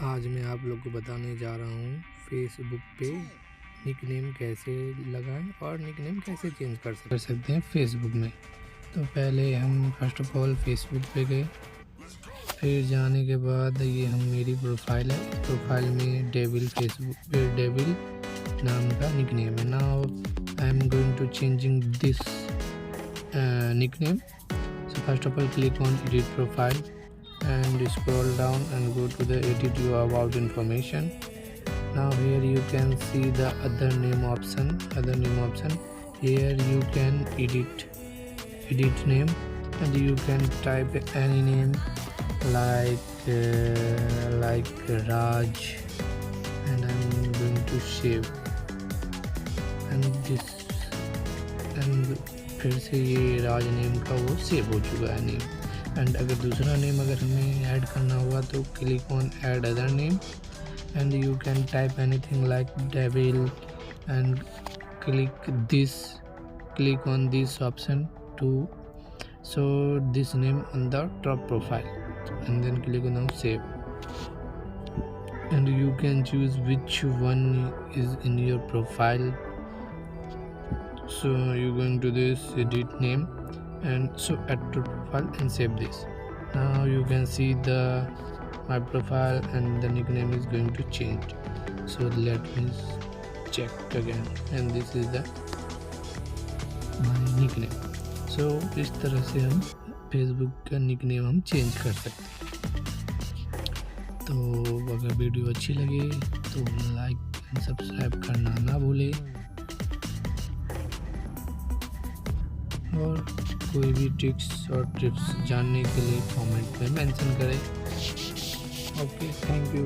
आज मैं आप लोग को बताने जा रहा हूँ फेसबुक पे निकनेम कैसे लगाएं और निकनेम कैसे चेंज कर सकते हैं फेसबुक में। तो पहले हम फर्स्ट ऑफ ऑल फेसबुक पे गए, फिर जाने के बाद ये मेरी प्रोफाइल है। प्रोफाइल में फेसबुक पे डेविल नाम का निकनेम है। Now I am going to changing this nickname. So first of all, click on edit profile and scroll down and go to the edit your about information. Now here you can see the other name option. Here you can edit name, and you can type any name like Raj, and I'm going to save and फिर से ये राज name का वो save हो चुका है name. And अगर दूसरा नेम अगर हमें ऐड करना हुआ तो click on add other name and you can type anything like devil and click on this option to show this name on the top profile, and then click on save, and you can choose which one is in your profile. So you're going to this edit name and so add to profile and save this. Now you can see my profile and the nickname is going to change. So let me check again, and this is my nickname. So इस तरह से हम Facebook का nickname हम change कर सकते हैं। तो अगर वीडियो अच्छी लगे तो लाइक एंड सब्सक्राइब करना ना भूले, और कोई भी ट्रिक्स और टिप्स जानने के लिए कमेंट में मेंशन करें। Okay, thank you.